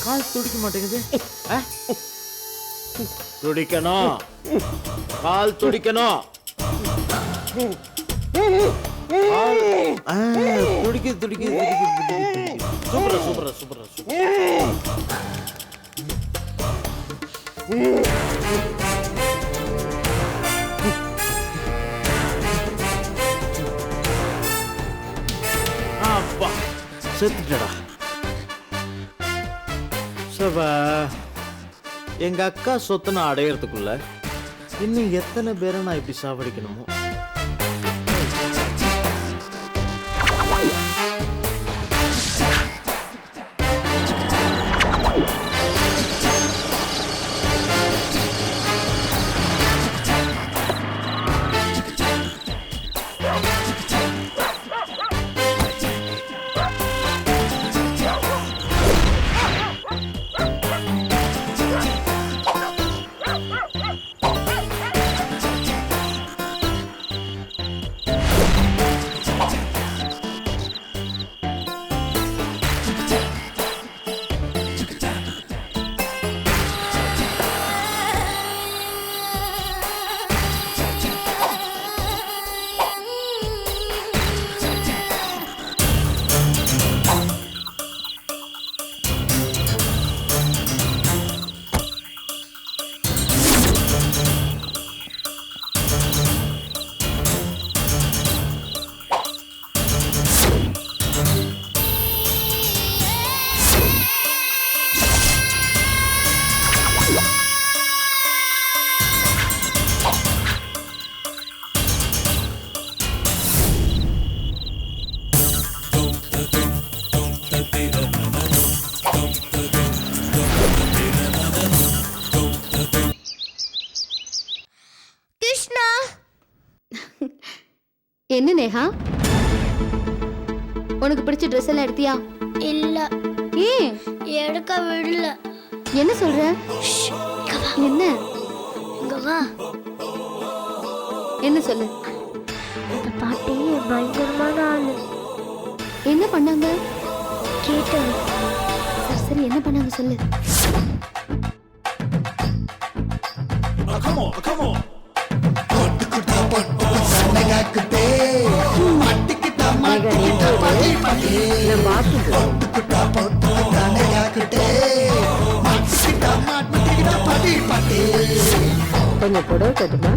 கால் துடிக்க மாட்டேங்குது. துடிக்கணும், கால் துடிக்கணும். துடிக்குது துடிக்குது துடிக்குது. சூப்பரா சூப்பரா சூப்பரா சூப்பர். அப்பா செத்துட்டடா. சபா, எங்க அக்கா சொத்தை நான் அடையறதுக்குள்ள இன்னும் எத்தனை பேரை நான் இப்படி சாவடிக்கணுமோ. என்ன நேஹா, உனக்கு பிடிச்ச ட்ரெஸ் எல்லாம் எடுத்தியா? இல்ல. ஏன் எடுக்க விடல. என்ன சொல்ற? என்ன? இங்க வா. என்ன சொல்லு. இந்த பாட்டி பயங்கரமான ஆளு. என்ன பண்ணாங்க? கேட்டேன். சரி சரி, என்ன பண்ணாங்க சொல்லு. கொஞ்சம் புடவை கட்டுமா?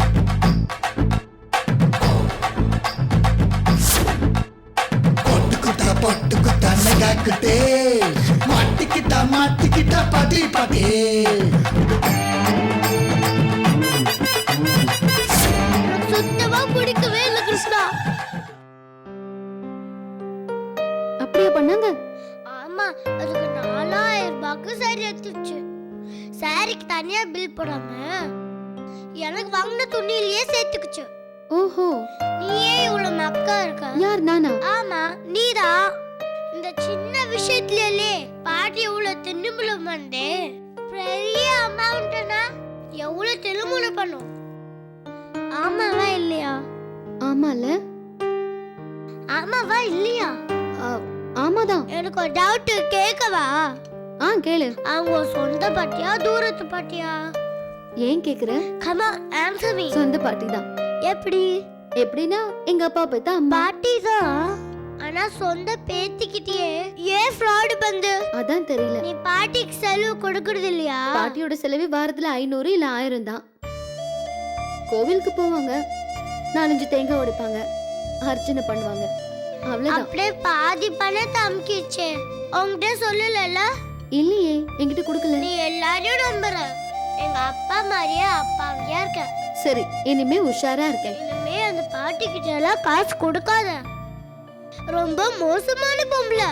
சுத்தமா பிடிக்கவே இல்ல கிருஷ்ணா. அப்படியே பண்ணாங்க? ஆமா, அதுக்கு 4000 ரூபாய்க்கு சாரி எடுத்துச்சு. சாரிக்கு தனியா பில் போடாம எனக்கு வாங்கின துணியிலேயே சேர்த்துக்குச்சு. ஓஹோ, நீயே இவ்வளவு மக்கா இருக்க? யார் நானா? ஆமா, நீதான். இந்த சின்ன விஷயத்திலே பாட்டி எவ்வளவு தின்னுமுலம் வந்து பெரிய அமௌண்ட்னா எவ்வளவு திருமணம் பண்ணும். ஆமாவா இல்லையா? ஆமால. ஆமாவா இல்லையா? ஆமாதான். எனக்கு ஒரு டவுட், கேட்கவா? கேளு. அவங்க சொந்த பாட்டியா தூரத்து பாட்டியா? ஏன் கேக்குற? Come on, answer me. சொந்த பாட்டி தான். எப்படி? எப்படின்னா எங்க அப்பா பத்தி அம்மா. பாட்டி தான், ஆனா சொந்த பேத்திக்கிட்டே ஏன் ஃப்ராட் பந்து? அதான் தெரியல. நீ பாட்டிக்கு செலவு கொடுக்கறது இல்லையா? பாட்டியோட செலவு வாரத்துல 500 இல்ல 1000 தான். கோவிலுக்கு போவாங்க, 4-5 தேங்காய் உடைப்பாங்க, அர்ச்சனை பண்ணுவாங்க, அவ்வளவுதான். அப்படியே பாதி பணத்தை அமுக்கிச்சே, உங்ககிட்ட சொல்லல? இல்லையே, என்கிட்ட கொடுக்கல. நீ எல்லாரையும் நம்புற. எங்க அப்பா மாதிரியே அப்பாவியா இருக்க. சரி, இனிமே உஷாரா இருக்கேன். இனிமே அந்த பாட்டி கிட்ட எல்லாம் காசு கொடுக்காத. ரொம்ப மோசமான பொம்பளை.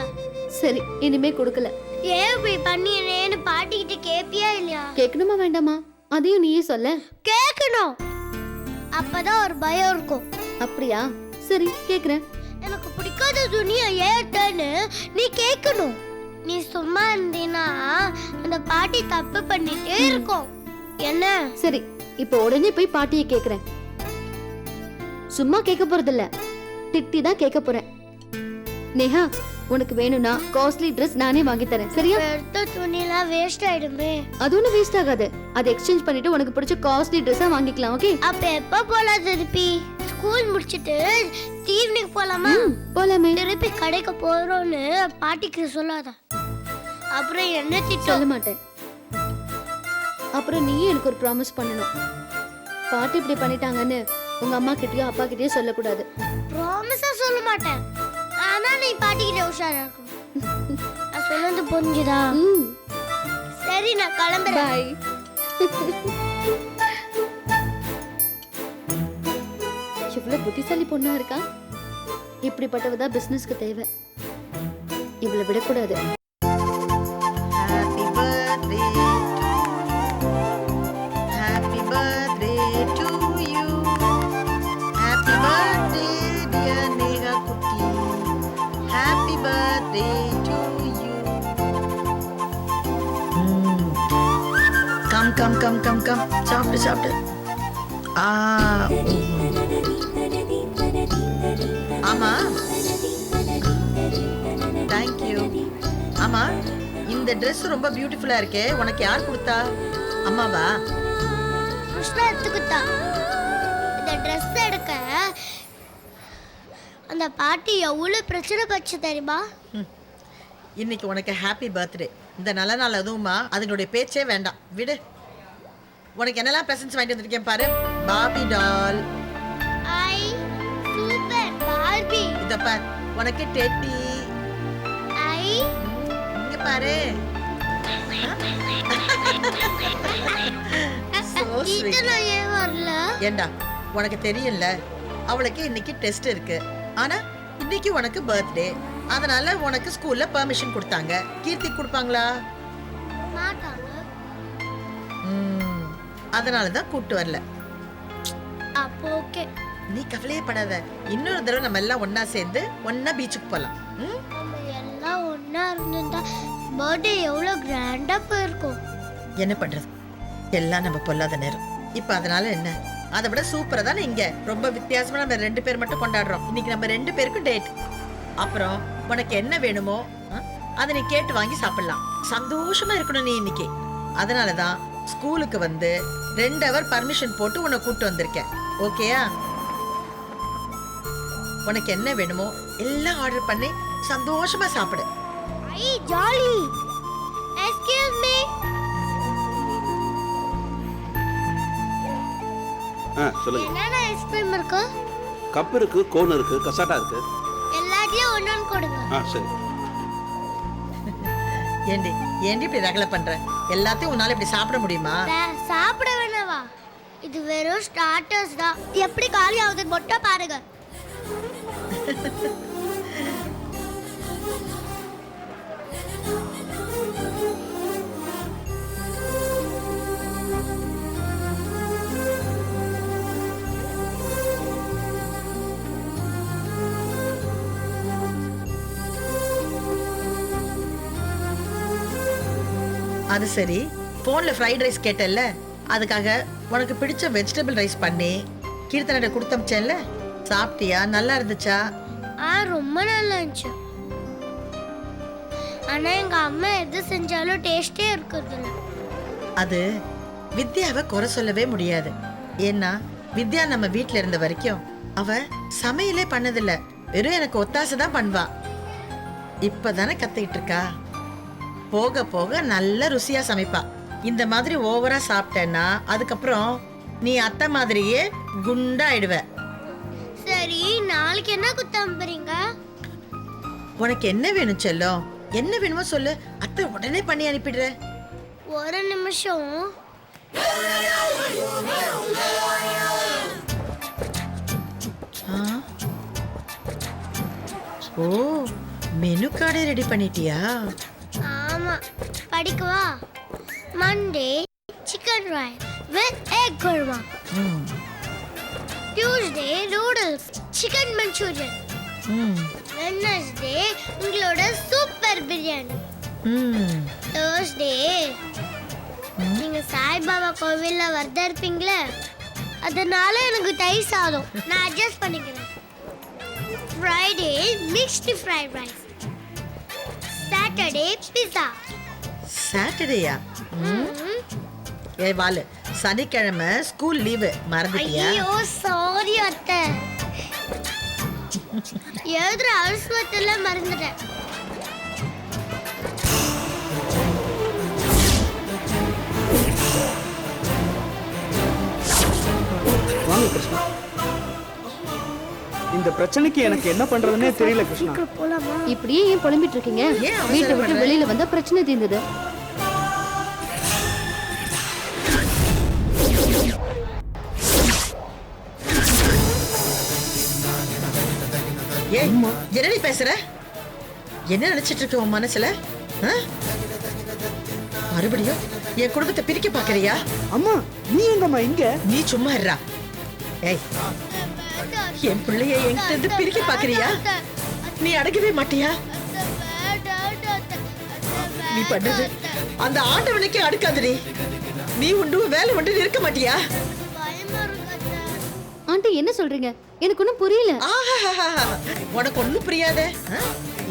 சரி, இனிமே கொடுக்கல. ஏன் இப்படி பண்ணினேன்னு பாட்டி கிட்ட கேப்பியா இல்லையா? கேட்கணுமா வேண்டாமா? அதையும் நீயே சொல்ல. கேட்கணும், அப்பதான் ஒரு பயம் இருக்கும். அப்படியா? சரி, கேக்குறேன். எனக்கு பிடிக்காத துணியை ஏட்டன்னு நீ கேட்கணும். நீ சும்மா இருந்தீனா அந்த பாட்டி தப்பு பண்ணிட்டே இருக்கும். என்ன? சரி, இப்போ உடனே போய் பாட்டியை கேக்குறேன். சும்மா கேட்க போறதில்ல, திட்டி தான் கேட்க போறேன். நேஹா, உனக்கு வேணும்னா காஸ்ட்லி Dress நானே வாங்கி தரேன் சரியா? எடுத்த துணிலாம் வேஸ்ட் ஆயிடுமே. அது ஒன்றும் வேஸ்ட் ஆகாது. அதை எக்ஸ்சேஞ்ச் பண்ணிட்டு உனக்கு பிடிச்ச காஸ்ட்லி ட்ரெஸ்ஸா வாங்கிக்கலாம். ஓகே? அப்ப எப்ப போலாம் திருப்பி? ஸ்கூல் முடிச்சிட்டு ஈவினிங் போலாமா? போலாமே. திருப்பி கடைக்கு போறோம்னு பாட்டிக்கு சொல்லாத. அப்புறம் என்ன திட்டம்? சொல்ல மாட்டேன். அப்புறம் நீயே எனக்கு ஒரு ப்ராமிஸ் பண்ணணும். பாட்டி இப்படி பண்ணிட்டாங்கன்னு உங்க அம்மா கிட்டயோ அப்பா கிட்டயோ சொல்லக்கூடாது. ப்ராமிஸா சொல்ல மாட்டேன். ஆனா நீ பாட்டிக்கிட்ட உஷாரா இருக்கும். நான் சொன்னது புரிஞ்சுதா? சரி நான் கிளம்புறேன். பாய். இவ்வளவு புத்திசாலி பொண்ணா இருக்கா. இப்படிப்பட்டவதான் பிசினஸ்க்கு தேவை. இவளை விடக்கூடாது. Happy birthday to you. Happy birthday dear Neha Kutti. Happy birthday to you. Come. சாப்பிட்டு. ஆமா. Thank you. ஆமா, இந்த Dress ரொம்ப பியூட்டிஃபுல்லா இருக்கே. உனக்கு யார் கொடுத்தா? அம்மாவா? கிருஷ்ணா எடுத்துக்கிட்டா. இந்த ட்ரெஸ் எடுக்க அந்த பாட்டி எவ்வளவு பிரச்சனை பச்சு தெரியுமா? இன்னைக்கு உனக்கு ஹாப்பி பர்த்டே. இந்த நல்ல நாள் அதுவுமா, அதுங்களுடைய பேச்சே வேண்டாம் விடு. உனக்கு என்னெல்லாம் பிரசன்ட்ஸ் வாங்கிட்டு வந்திருக்கேன் பாரு. Barbie doll. ஐ சூப்பர் பார்பி. இத பாரு, உனக்கு டெட்டி. ஐ இங்க பாரு. இதெல்லாம் ஏன் வரல? ஏண்டா, உனக்கு தெரியல அவளுக்கு இன்னைக்கு டெஸ்ட் இருக்கு. ஆனா இன்னைக்கு உனக்கு பர்த்டே, அதனால உனக்கு ஸ்கூல்ல பெர்மிஷன் கொடுத்தாங்க. கீர்த்தி கொடுப்பாங்களா? மாட்டாங்க. அதனால தான் கூட்டு வரல. அப்போ ஓகே. நீ கவலையே படாத. இன்னொரு தடவை நம்ம எல்லாம் ஒண்ணா சேர்ந்து ஒண்ணா பீச்சுக்கு போலாம். நம்ம எல்லாம் ஒண்ணா இருந்திருந்தா பர்த்டே எவ்வளவு கிராண்டா போயிருக்கும். என்ன பண்றது, எல்லாம் நம்ம பொல்லாத நேரம். இப்ப அதனால என்ன, அதை விட சூப்பரா தானே இங்க ரொம்ப வித்தியாசமா நம்ம 2 பேர் மட்டும் கொண்டாடுறோம். இன்னைக்கு நம்ம 2 பேருக்கும் டேட். அப்புறம் உனக்கு என்ன வேணுமோ அதை நீ கேட்டு வாங்கி சாப்பிடலாம். சந்தோஷமா இருக்கணும் நீ இன்னைக்கு. அதனாலதான் ஸ்கூலுக்கு வந்து 2 ஹவர் பர்மிஷன் போட்டு உன்னை கூட்டு வந்திருக்கேன். ஓகேயா? உனக்கு என்ன வேணுமோ எல்லாம் ஆர்டர் பண்ணி சந்தோஷமா சாப்பிடு. ஐ ஜாலி. Excuse me. சொல்லுங்க. என்னென்ன ஐஸ்கிரீம் இருக்கு? கப் இருக்கு, கோன் இருக்கு, கசாட்டா இருக்கு. எல்லாத்தையும் ஒண்ணு கொடுங்க. சரி. ஏண்டி இப்படி ரகலை பண்ற? எல்லாத்தையும் உன்னால இப்படி சாப்பிட முடியுமா? சாப்பிட வேணாவா? இது வெறும் ஸ்டார்டர்ஸ் தான். எப்படி காலி ஆகுது மட்டும் பாருங்க. அது சரி, போன்ல ஃப்ரைட் ரைஸ் கேட்டல்ல, அதுக்காக உனக்கு பிடிச்ச வெஜிடபிள் ரைஸ் பண்ணி கீர்த்தனை கொடுத்தமிச்சேன்ல, சாப்பிட்டியா? நல்லா இருந்துச்சா? ரொம்ப நல்லா இருந்துச்சு. ஆனா எங்க அம்மா எது செஞ்சாலும் டேஸ்டே இருக்குதுல்ல. அது வித்யாவை குறை சொல்லவே முடியாது. ஏன்னா வித்யா நம்ம வீட்ல இருந்த வரைக்கும் அவ சமையலே பண்ணதில்ல. வெறும் எனக்கு ஒத்தாசை தான் பண்ணுவா. இப்பதானே கத்துக்கிட்டு இருக்கா. போக போக நல்ல ருசியா சமைப்பா. இந்த மாதிரி ஓவரா சாப்பிட்டேன்னா அதுக்கப்புறம் நீ அத்தை மாதிரியே குண்டாயிடுவ. சரி, நாளைக்கு என்ன குத்தம்பறீங்க? உனக்கு என்ன வேணும் செல்லம்? என்ன வேணுமோ சொல்லு, அத்தை உடனே பண்ணி அனுப்பிடுறேன். ஒரு நிமிஷம். ஓ, மெனு கார்டே ரெடி பண்ணிட்டியா? ஆமா, படிக்கவா? Monday chicken rice with egg kurma. Tuesday noodles chicken Manchurian. Wednesday உங்களோட சூப்பர் பிரியாணி. தேர்ஸ்டே நீங்க சாய்பாபா கோவில்ல வரதா இருப்பீங்களே, அதனால எனக்கு தயிர் சாதம் நான் அட்ஜஸ்ட் பண்ணிக்கிறேன். Friday mixed fried rice. Saturday pizza. சாட்டர்டேயா? ஏ வாலு, சனிக்கிழமை ஸ்கூல் லீவு மறந்துட்டியா? ஐயோ சாரி அத்தை. எழுதுற அவசரத்துல மறந்துட்டேன். வாங்க கிருஷ்ணா. இந்த பிரச்சனைக்கு எனக்கு என்ன பண்றதுன்னே தெரியல கிருஷ்ணா. போலாமா? இப்படியே ஏன் புலம்பிட்டு இருக்கீங்க? ஏன் அவசரப்படுற? வீட்டை விட்டு வெளியில வந்தா பிரச்சனை தீர்ந்தது. ஏய், என்னடி பேசுற? என்ன நினைச்சிட்டு இருக்க உன் மனசுல? ஆ? மறுபடியும் என் குடும்பத்தை பிரிக்க பாக்குறியா? அம்மா நீ எங்கம்மா இங்க? நீ சும்மா இருடா. ஏய், என் பிள்ளைய என்கிட்ட இருந்து பிரிக்க பாக்குறியா? நீ அடங்கவே மாட்டியா? நீ பண்ணது அந்த ஆண்டவனுக்கே அடுக்காதடி. நீ உண்டு வேலை உண்டு இருக்க மாட்டியா? ஆண்டி என்ன சொல்றீங்க? எனக்கு ஒன்றும் புரியல. ஆஹாஹாஹா. உனக்கு ஒண்ணும் புரியாத. ஆ?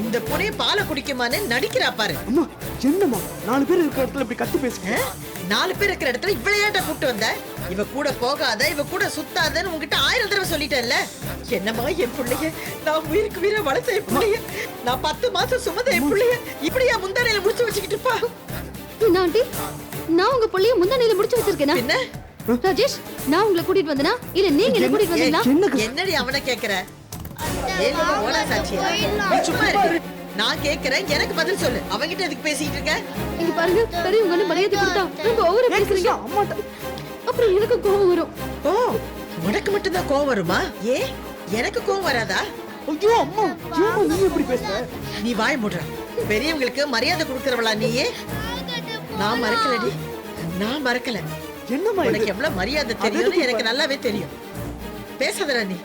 இந்த புனைய பாலை குடிக்குமான்னு நடிக்கிறா பாரு. அம்மா என்னம்மா 4 பேர் இருக்கிற இடத்துல இப்படி கத்தி பேசுங்க? ஆ? 4 பேர் இருக்கிற இடத்துல இவ்வளையாட்ட கூப்பிட்டு வந்த? இவ கூட போகாத, இவ கூட சுத்தாதன்னு உங்ககிட்ட 1000 தடவை சொல்லிட்டேன்ல. என்னம்மா என் பிள்ளைய, நான் உயிருக்கு உயிரை வளர்த்த என் பிள்ளைய, நான் 10 மாசம் சுமந்த என் பிள்ளைய இப்படியா முந்தானையில முடிச்சு வச்சுக்கிட்டு இருப்பா? என்ன ஆண்டி, நான் உங்க புள்ளைய முந்தானையில முடிச்சு வச்சிருக்கேனா? என்ன ராஜேஷ், நான் உங்களை கூட்டிட்டு வந்தனா இல்ல நீங்க என்ன கூட்டிட்டு வந்தீங்களா? என்ன கிருஷ்ணா? என்னடி அவனை கேக்குற? ஏன் நம்ம ஓனா சாட்சியா? நீ சும்மா இரு. நான் கேக்குறேன், எனக்கு பதில் சொல்லு. அவங்கிட்ட எதுக்கு பேசிட்டு இருக்க? இங்க பாருங்க, பெரியவங்கன்னு மரியாதை கொடுத்தா ரொம்ப ஓவரா பேசுறீங்க. அம்மாட்ட அப்புறம் எனக்கு கோவம் வரும். ஓ, உனக்கு மட்டும்தான் கோவம் வருமா? ஏ, எனக்கு கோவம் வராதா? ஐயோ அம்மா ஏம்மா நீ இப்படி பேசுற? நீ வாய் மூடுற. பெரியவங்களுக்கு மரியாதை கொடுக்கறவளா நீயே? நான் மறக்கலடி, நான் மறக்கல. என்னம்மா உனக்கு இது? எவ்வளவு மரியாதை தெரியும்னு எனக்கு நல்லாவே தெரியும். பேசாதடா நீ.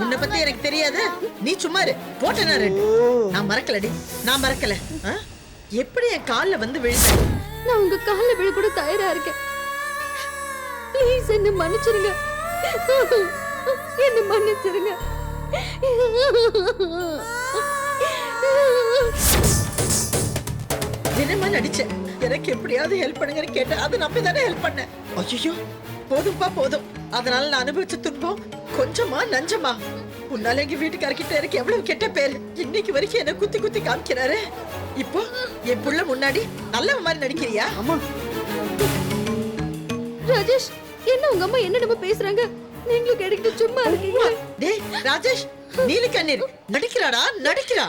உன்னை பத்தி எனக்கு தெரியாது. நீ சும்மா இரு. போட்டேனா ரெண்டு. நான் மறக்கலடி, நான் மறக்கல. ஆ? எப்படி என் கால்ல வந்து விழுந்த? நான் உங்க கால்ல விழ கூட தயாரா இருக்கேன். ப்ளீஸ் என்ன மன்னிச்சிருங்க. என்ன மன்னிச்சிருங்க. என்னமா நடிச்ச? எனக்கு எப்படியாவது ஹெல்ப் பண்ணுங்கன்னு கேட்டேன். அதை நம்பி தானே ஹெல்ப் பண்ணேன். ஐயோ போதும்பா போதும். அதனால நான் அனுபவிச்ச துன்பம் கொஞ்சமா நஞ்சமா? உன்னால எங்க வீட்டுக்காரர்கிட்ட எனக்கு எவ்வளவு கெட்ட பேரு. இன்னைக்கு வரைக்கும் என்ன குத்தி குத்தி காமிக்கிறாரு. இப்போ என் புள்ள முன்னாடி நல்ல மாதிரி நடிக்கிறியா? அம்மா ராஜேஷ், என்ன உங்க அம்மா என்ன நம்ம பேசுறாங்க? நீங்களும் கேட்டுக்கிட்டு சும்மா இருக்கீங்க. டேய் ராஜேஷ், நீலி கண்ணீர் நடிக்கிறாடா, நடிக்கிறா.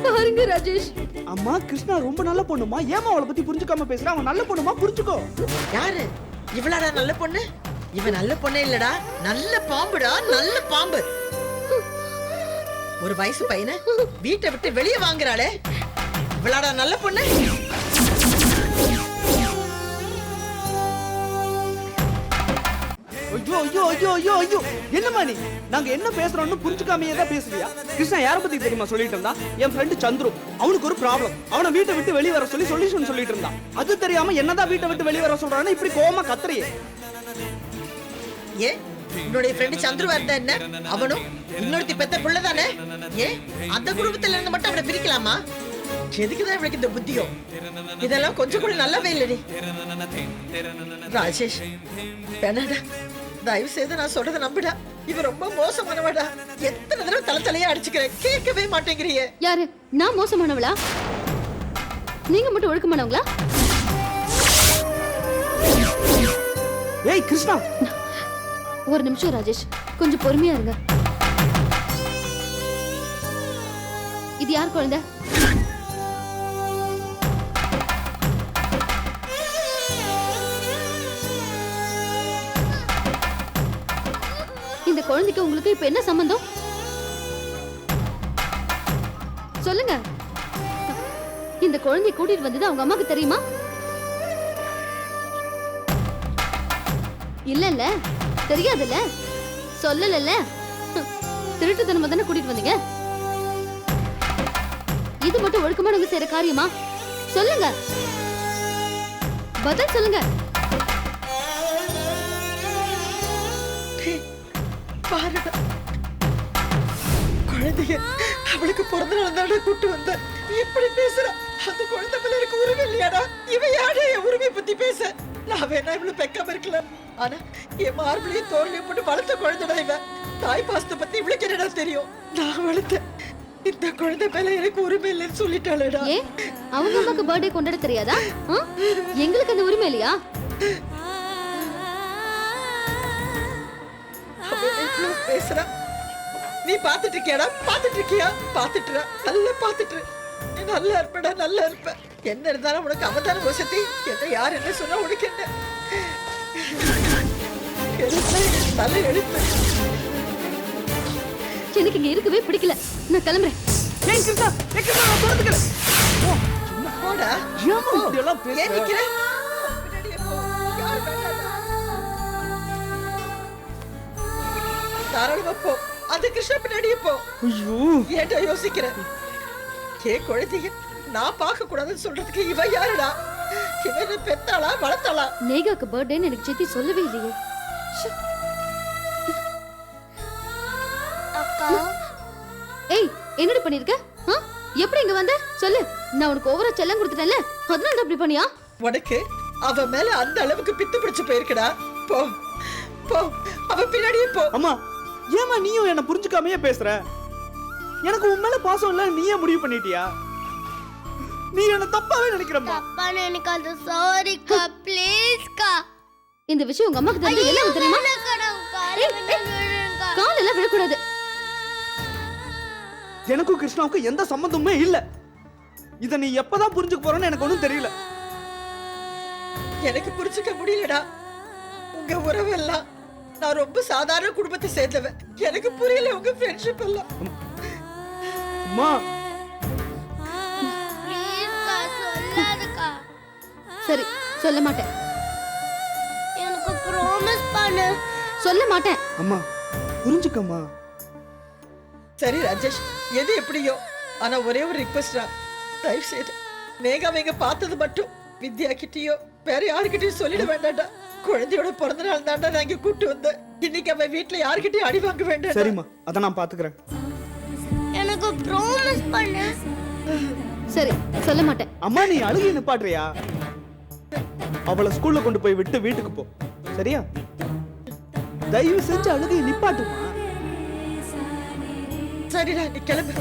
பாருங்க ராஜேஷ், அம்மா கிருஷ்ணா ரொம்ப நல்ல பொண்ணுமா. ஏமா அவளை பத்தி புரிஞ்சுக்காம பேசுற? அவன் நல்ல பொண்ணுமா, புரிஞ்சுக்கோ. யாரு இவளாடா நல்ல பொண்ணு? இவ நல்ல பொண்ணே இல்லடா, நல்ல பாம்புடா, நல்ல பாம்பு. ஒரு வயசு பையனை வீட்டை விட்டு வெளியே வாங்குறாளே, இவளாடா நல்ல பொண்ணு? ஐயோ ஐயோ ஐயோ ஐயோ ஐயோ என்னம்மா நீ? நாங்க என்ன பேசுறோம்னு புரிஞ்சுக்காமையே தான் பேசுறியா? கிருஷ்ணா யார பத்தி தெரியுமா சொல்லிட்டு இருந்தா? என் ஃப்ரெண்டு சந்துரு. அவனுக்கு ஒரு ப்ராப்ளம். அவனை வீட்டை விட்டு வெளியே வர சொல்லி சொல்யூஷன் சொல்லிட்டு இருந்தான். அது தெரியாம என்னதான் வீட்டை விட்டு வெளியே வர சொல்றான்னு இப்படி கோவமா கத்துறியே? ஏ, உன்னுடைய ஃப்ரெண்டு சந்துருவா இருந்தா என்ன? அவனும் இன்னொருத்தி பெத்த புள்ள தானே? ஏ, அந்த குடும்பத்துல இருந்து மட்டும் அவனை பிரிக்கலாமா? எதுக்குதான் இவனுக்கு இந்த புத்தியோ? இதெல்லாம் கொஞ்சம் கூட நல்லாவே இல்லடி. ராஜேஷ் வேணாடா, தயவு செய்து நான் சொல்றதை நம்பிடா. இவ ரொம்ப மோசமானவடா. எத்தனை தடவை தலையா அடிச்சுக்கிறேன், கேட்கவே மாட்டேங்கிறியே. யாரு? நான் மோசமானவளா? நீங்க மட்டும் ஒழுக்கமானவங்களா? ஏய் கிருஷ்ணா, ஒரு நிமிஷம் ராஜேஷ், கொஞ்சம் பொறுமையா இருங்க. இது யார் குழந்தை? இந்த குழந்தைக்கு உங்களுக்கு இப்ப என்ன சம்பந்தம்? சொல்லுங்க. இந்த குழந்தையை கூட்டிட்டு வந்தது அவங்க அம்மாக்கு தெரியுமா? இல்ல தெரியாதுல்ல, சொல்லல. திருட்டுத்தனமா தானே கூட்டிட்டு வந்தீங்க. இது மட்டும் ஒழுக்கமானவங்க செய்யற காரியமா? சொல்லுங்க, பதில் சொல்லுங்க. பாருடா, குழந்தைய அவளுக்கு பிறந்த நாள் தானே கூட்டு வந்த, இப்படி பேசுறா? அந்த குழந்தை மேல எனக்கு உரிமை இல்லையாடா? இவ யாரா என் உரிமையை பத்தி பேச? நான் வேணா இவ்வளவு பெக்காம இருக்கலாம், ஆனா என் மார்பிளையும் தோல்லையும் போட்டு வளர்த்த குழந்தைடா இவ. தாய் பாசத்தை பத்தி இவளுக்கு என்னடா தெரியும்? நான் வளர்த்த இந்த குழந்தை மேல எனக்கு உரிமை இல்லைன்னு சொல்லிட்டாளேடா. ஏன் அவங்க அம்மாக்கு பர்த்டே கொண்டாட தெரியாதா? ஆ? எங்களுக்கு அந்த உரிமை இல்லையா? அவ எவ்வளவு பேசுறா? நீ பாத்துட்டு இருக்கியாடா? பாத்துட்டு இருக்கியா? பாத்துட்டுற, நல்லா பாத்துட்டு. நீ நல்லா இருப்படா, நல்லா இருப்ப. என்ன இருந்தாலும் உனக்கு அவதான வசதி. என்ன யார் என்ன சொன்னா உனக்கு என்ன? நல்ல எழுத்து. எனக்கு இங்க இருக்கவே பிடிக்கல, நான் கிளம்புறேன். ஏன் கிருஷ்ணா, நான் சொல்றதுக்கு போடா. ஏம்மா இப்படி எல்லாம் பேசுற? ஏன் நிக்கிற? பின்னாடியே போ. யார் வேண்டாம்டா. தாராளமா போ. அந்த கிருஷ்ணா பின்னாடியே போ. ஐயோ, ஏன்டா யோசிக்கிற? குழந்தைங்க நான் பார்க்க கூடாதுன்னு சொல்றதுக்கு இவ யாருடா? இவனை பெத்தாளா வளர்த்தாளா? நேகாக்கு பர்த்டேன்னு எனக்கு சித்தி சொல்லவே இல்லையே. அக்கா ஏய், என்னடி பண்ணிருக்க? ஆ? எப்படி இங்க வந்த? சொல்லு. நான் உனக்கு ஓவரா செல்லம் கொடுத்துட்டேன்ல, அதனால தான் அப்படி பண்ணியா? உனக்கு அவ மேல அந்த அளவுக்கு பித்து பிடிச்சு போயிருக்கடா. போ போ, அவ பின்னாடியே போ. அம்மா ஏமா நீயும் என்ன புரிஞ்சுக்காமையே பேசுற? எனக்கு உன் மேல பாசம் இல்ல, நீயே முடிவு பண்ணிட்டியா? நீ என்ன தப்பாவே நினைக்கிறம்மா. தப்பா நினைக்காத, சாரிக்கா, ப்ளீஸ்க்கா. இந்த விஷயம் உங்க அம்மாக்கு தெரிஞ்சு என்ன தெரியுமா? கால் எல்லாம் விழக்கூடாது. எனக்கும் கிருஷ்ணாவுக்கும் எந்த சம்பந்தமுமே இல்ல. இத நீ எப்பதான் புரிஞ்சுக்க போறன்னு எனக்கு ஒண்ணும் தெரியல. எனக்கு புரிஞ்சுக்க முடியலடா உங்க உறவெல்லாம். நான் ரொம்ப சாதாரண குடும்பத்தை சேர்ந்தவன். எனக்கு புரியல உங்க ஃப்ரெண்ட்ஷிப் எல்லாம். அம்மா ப்ளீஸ்க்கா, சொல்லாதக்கா. சரி, சொல்ல மாட்டேன். எனக்கு ப்ராமிஸ் பண்ணு. சொல்ல மாட்டேன். அம்மா புரிஞ்சுக்கம்மா. சரி ராஜேஷ், எது எப்படியோ, ஆனா ஒரே ஒரு ரிக்வெஸ்டா, தயவு செய்து மேகாவை இங்க பார்த்தது மட்டும் வித்யா கிட்டயோ வேற யாருக்கிட்டயும் சொல்லிட வேண்டாம்டா. குழந்தையோட பிறந்த நாள் தாண்டா நான் இங்க கூட்டு வந்தேன். இன்னைக்கு அவன் வீட்டுல யாருக்கிட்டயும் அடி வாங்க வேண்டாம். சரிம்மா, அத நான் பாத்துக்கிறேன். எனக்கு ப்ராமிஸ் பண்ணு. சரி, சொல்ல மாட்டேன். அம்மா நீ அழுகி நிப்பாட்றியா? அவளை ஸ்கூல்ல கொண்டு போய் விட்டு வீட்டுக்கு போ, சரியா? தயவு செஞ்சு அழுகி நிப்பாட்டுமா. சரிடா, நீ கிளம்பு.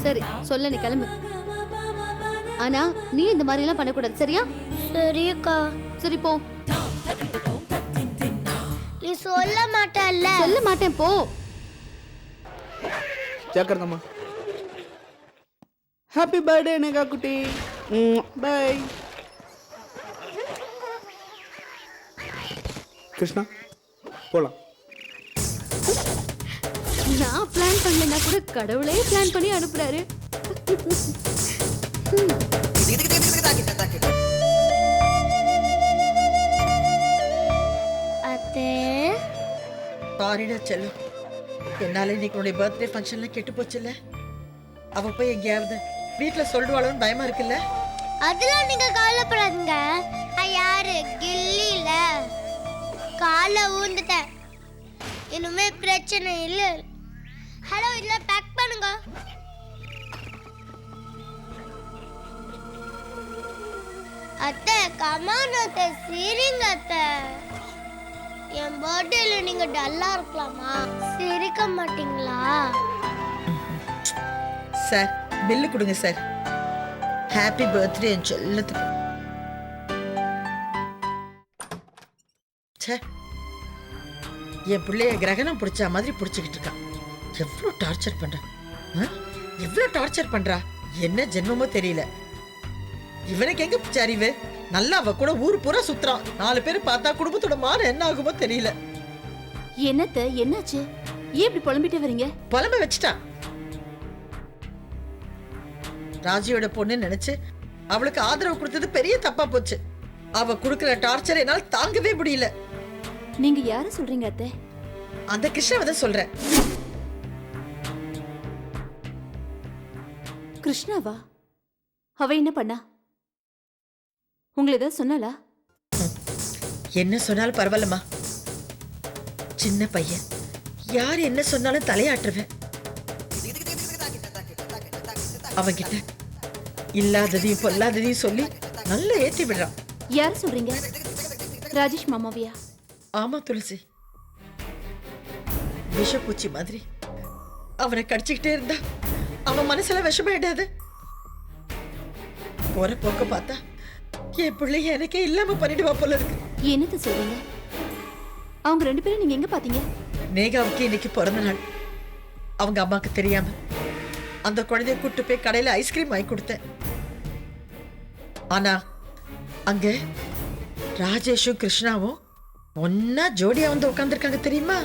சரி, சொல்ல நீ கிளம்பு. ஆனா நீ இந்த மாதிரி எல்லாம் பண்ணக்கூடாது, சரியா? சரிக்கா. சரி போ. நீ சொல்ல மாட்டல்ல? சொல்ல மாட்டேன், போ. ஜாக்கிரதம்மா. ஹாப்பி பர்த்டே நேகா குட்டி. பை. கிருஷ்ணா போலாம். நான் பிளான் பண்ணலன்னா கூட கடவுளே பிளான் பண்ணி அனுப்புறாரு. அத்தே, சாரிடா செல்லும். என்னால இன்னைக்கு உன்னுடைய பர்த்டே ஃபங்க்ஷன்ல கெட்டு போச்சுல்ல. அவ போய் எங்கேயாவது வீட்டுல சொல்லுவாளோன்னு பயமா இருக்குல்ல. அதெல்லாம் நீங்க கவலைப்படாதீங்க. யாரு கில்லில காலை ஊந்துட்டேன், இனிமே பிரச்சனை இல்ல. ஹலோ, இதுல பேக் பண்ணுங்க. அத்தை, கமான் அத்தை, சிரிங்க அத்தை. என் பர்த்டேல நீங்க டல்லா இருக்கலாமா? சிரிக்க மாட்டீங்களா? சார், பில்லு கொடுங்க சார். ஹாப்பி பர்த்டே என் செல்லத்துக்கு. ச்சே, என் பிள்ளைய கிரகணம் பிடிச்ச மாதிரி பிடிச்சிக்கிட்டு இருக்கான். எவ்வளவு டார்ச்சர் பண்றா, எவ்வளவு டார்ச்சர் பண்றா. என்ன ஜென்மமோ தெரியல. இவனுக்கு எங்க பிடிச்ச அறிவு? நல்லா அவ கூட ஊர் பூரா சுத்துறான். 4 பேர் பார்த்தா குடும்பத்தோட மானம் என்ன ஆகுமோ தெரியல. என்னத்த, என்னாச்சு? ஏன் இப்படி புலம்பிட்டு வரீங்க? புலம்ப வச்சுட்டான். ராஜியோட பொண்ணு நினைச்சு அவளுக்கு ஆதரவு கொடுத்தது பெரிய தப்பா போச்சு. அவ குடுக்கிற டார்ச்சர் என்னால தாங்கவே முடியல. நீங்க யார சொல்றீங்க அத்தை? அந்த கிருஷ்ணாவை தான் சொல்றேன். கிருஷ்ணாவா? அவ என்ன பண்ணா? உங்களை ஏதாவது சொன்னாலா? என்ன சொன்னாலும் பரவாயில்லம்மா. சின்ன பையன், யார் என்ன சொன்னாலும் தலையாட்டுருவேன். அவன்கிட்ட இல்லாததையும் பொல்லாததையும் சொல்லி நல்லா ஏத்தி விடுறான். யார் சொல்றீங்க? ராஜேஷ் மாமாவியா? ஆமா துளசி, விஷப்பூச்சி மாதிரி அவனை கடிச்சுக்கிட்டே இருந்தா அவன் மனசுல விஷமாயிடாது. போற போக்க பார்த்தா என் பிள்ளைய எனக்கே இல்லாம பண்ணிடுவா போல இருக்கு. என்னது சொல்றீங்க? அவங்க 2 பேரும் நீங்க எங்க பாத்தீங்க? நேகாவுக்கு இன்னைக்கு பிறந்த நாள். அவங்க அம்மாக்கு தெரியாம அந்த குழந்தைய கூட்டு போய் கடையில ஐஸ்கிரீம் வாங்கி கொடுத்தேன். ஆனா அங்க ராஜேஷும் கிருஷ்ணாவும் ஒன்னா ஜோடியா வந்து உட்காந்துருக்காங்க தெரியுமா?